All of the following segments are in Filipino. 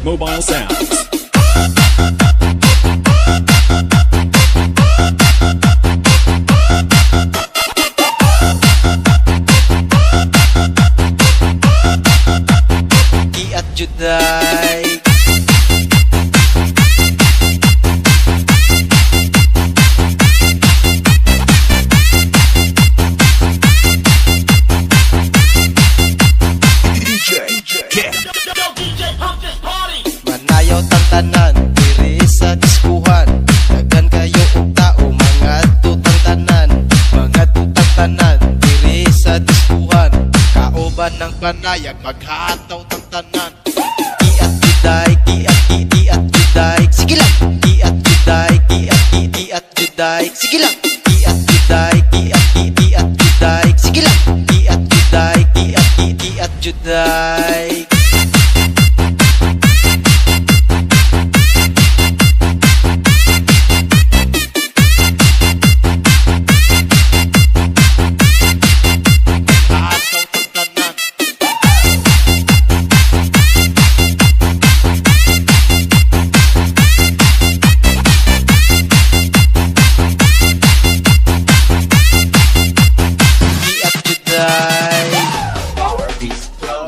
Mobile Sounds. At Juday manayaw tang tanan diri sa diskuhan, daghan kayo og tao mga tutang tanan, mga tutang tanan diri sa diskuhan, kauban ng panayag maghataw tang tanan. Iat juday, iat juday, sige lang. Iat juday, iat juday, sige lang. Iat juday, iat juday, sige lang. Iat juday, iat juday.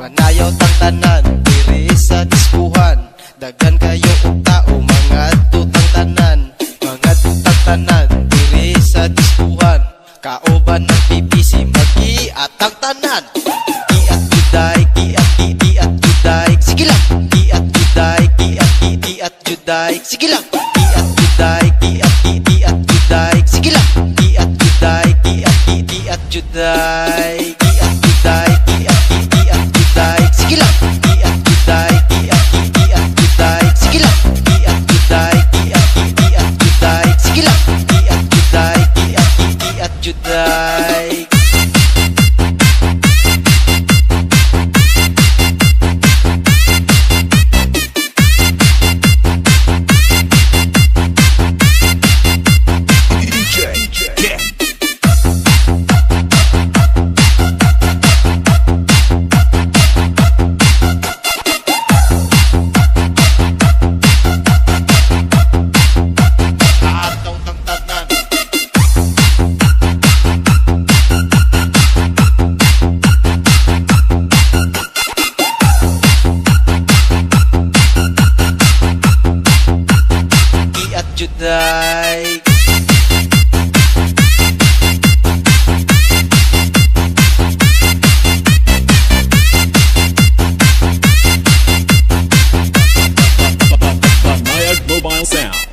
Manayaw tang tanan diri sa diskuhan, daghan kayo og tao mga tutang tanan, mga tutang tanan diri sa diskuhan, kauban ng BBC mag-iatang tanan. Iat juday, iat juday, sige lang. Iat juday, iat juday, sige lang. Iat juday, iat juday, sige lang. Iat juday, iat juday, iat juday, iat juday, sige lang. Iat juday, iat juday, sige lang. Iat juday, iat juday, sige lang. Iat juday, iat juday. Juday Banayad Mobile Sounds.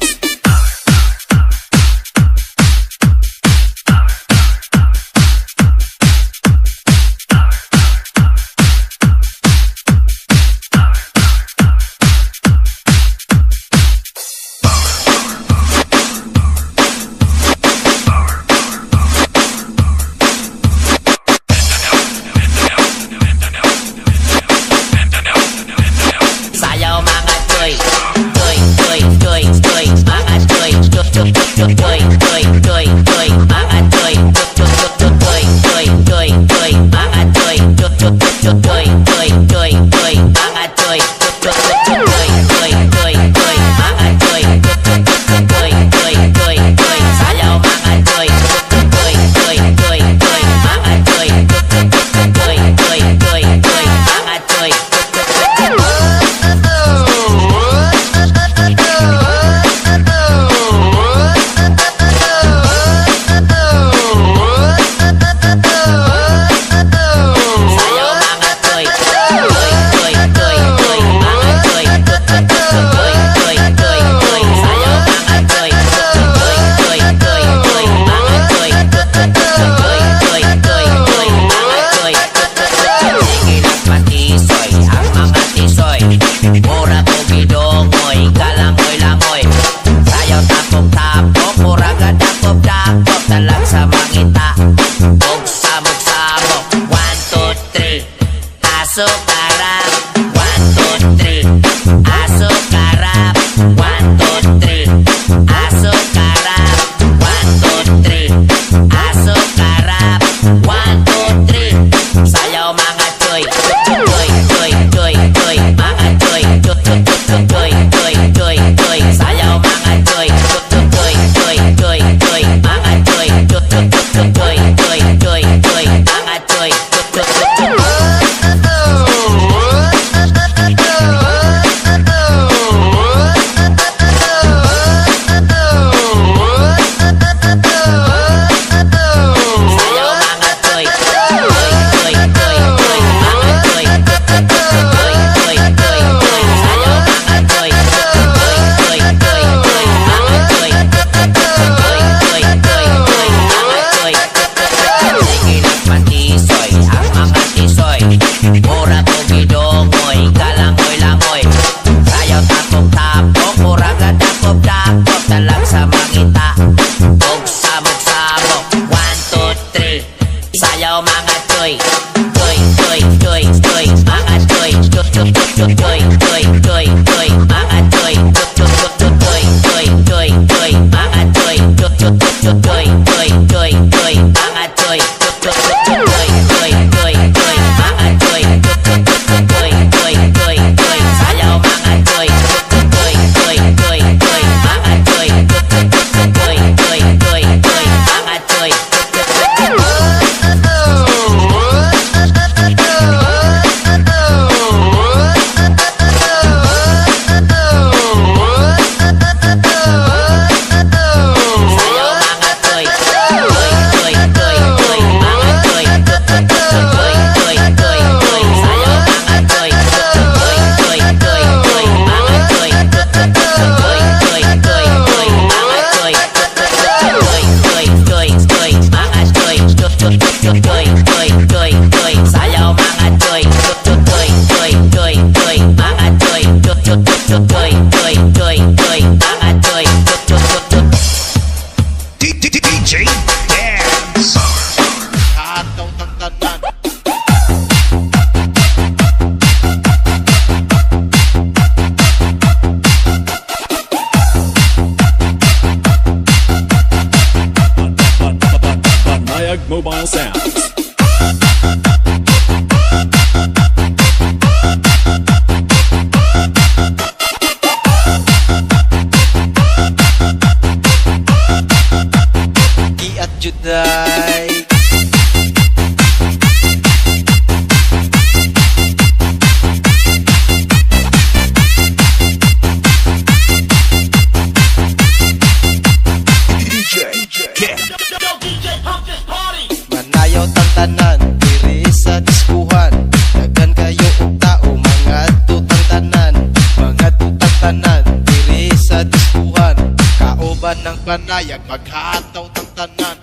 banayag maghataw tang tanan.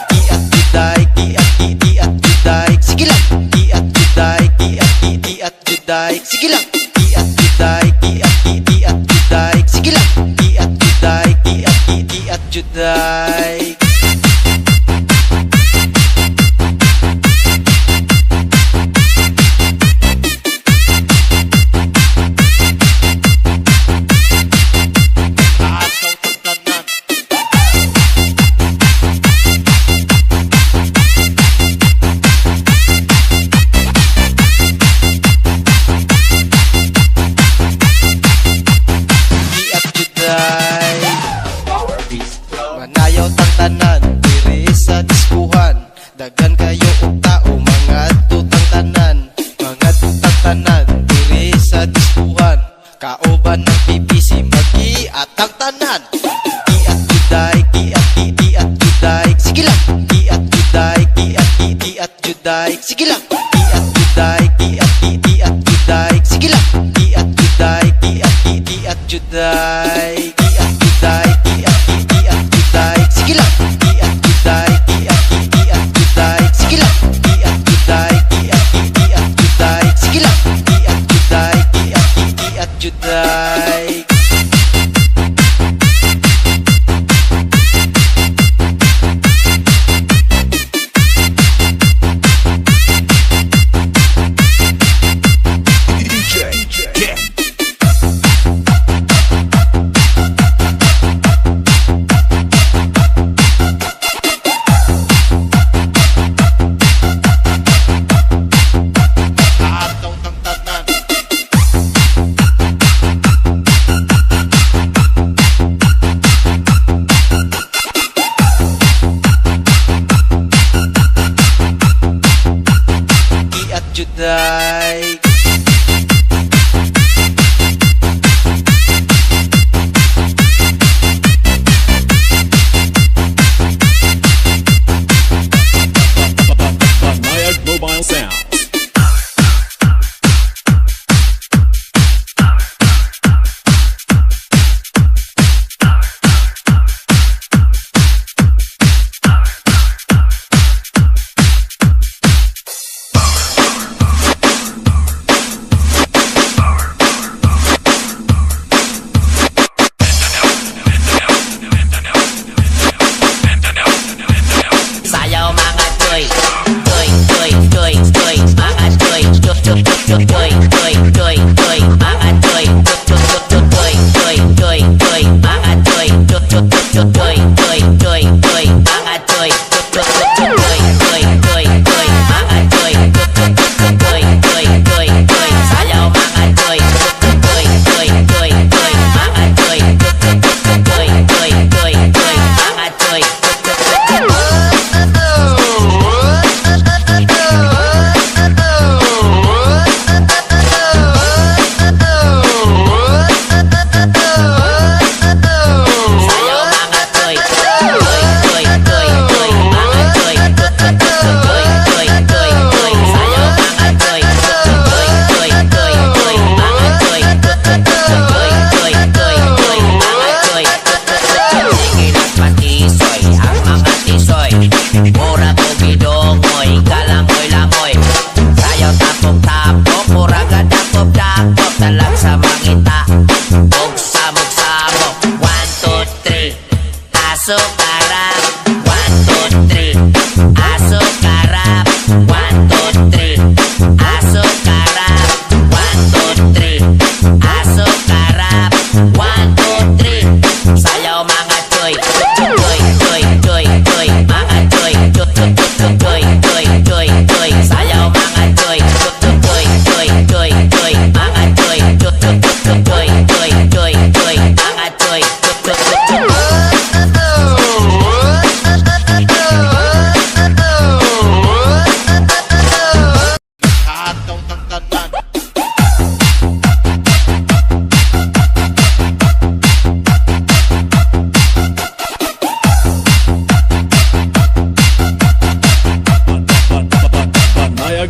Iat juday, iat juday, sige lang. Iat juday, iat juday, sige lang. Iat juday, iat juday, sige lang. Iat juday, iat juday. Manayaw tang tanan, diri sa diskuhan. Dagan kayo og tao, mga tutang tanan. Mga tutang tanan, diri sa diskuhan. Kaoban ng PPC, mag-iatang tanan. Iat juday, iat juday, sige lang. Iat juday, iat juday, sige lang. Iat juday, iat juday, sige lang. Iat juday, iat juday. Iat juday, iat juday, sige lang. Iat juday, iat juday, sige lang. Iat juday, iat juday, sige lang. Iat juday, iat juday. Juday. Banayag Mobile Sound.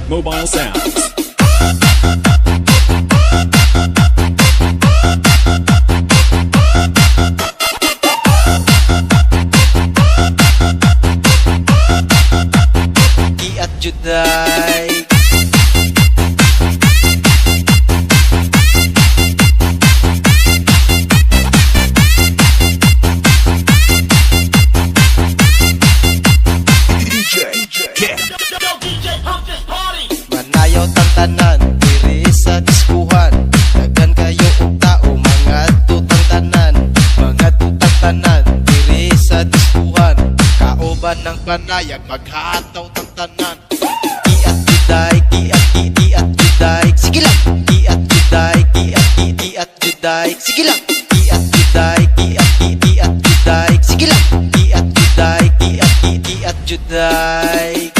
Mobile Sound. tanan diri sa diskuhan. Daghan kayo og tao mga tutang tanan, mga tutang tanan diri sa diskuhan. Kauban ng panayag maghataw tang tanan. Iat juday, iat juday, sige lang. Iat juday, iat juday, sige lang. Iat juday, iat juday, sige lang. Iat juday, iat juday.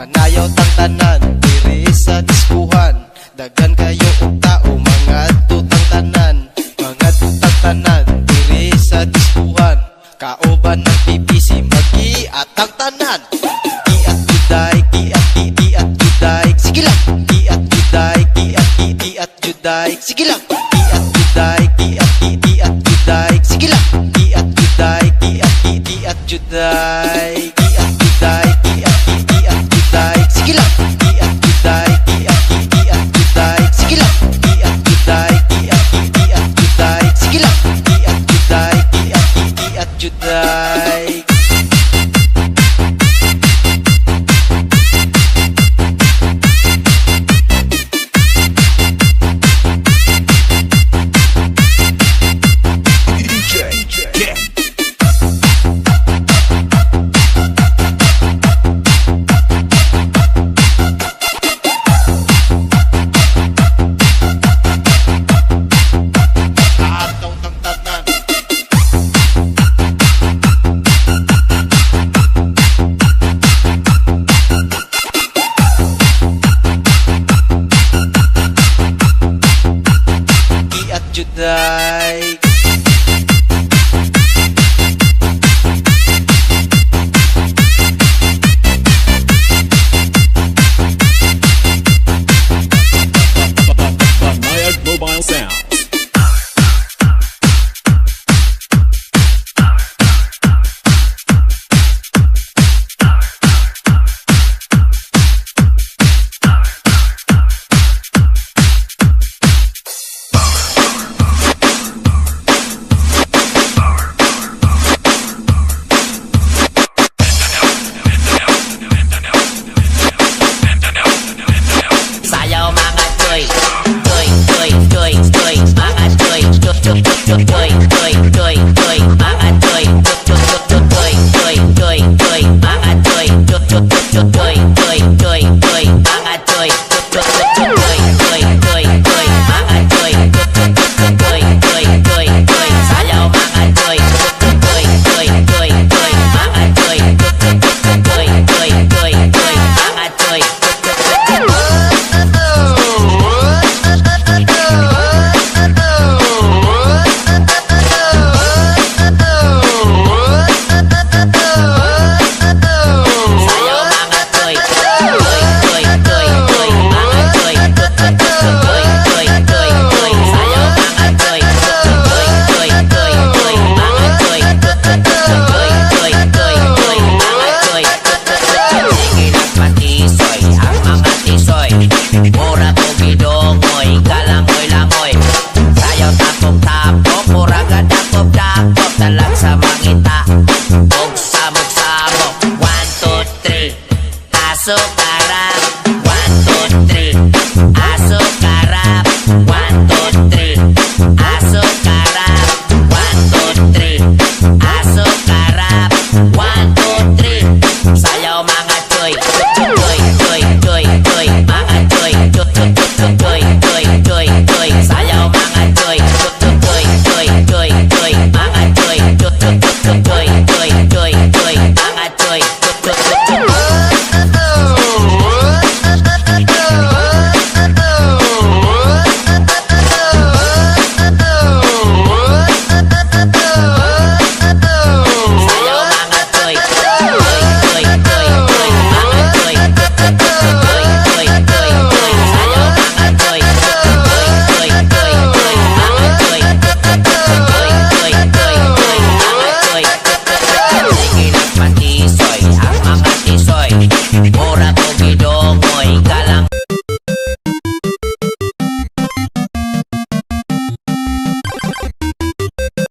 Manayaw tang tanan diri sa diskuhan. Daghan kayo og tao mga tutang tanan, mga tutang tanan diri sa diskuhan. Kauban ng PPC mag-iatang tanan. Iat juday, iat juday, sige lang. Iat juday, iat juday, sige lang. Iat juday, iat juday, sige lang. Iat juday, iat juday. Iat juday, iat juday, sige lang. Iat juday, iat juday, sige lang. Iat juday, iat juday, sige lang. Iat juday, iat juday. Juday.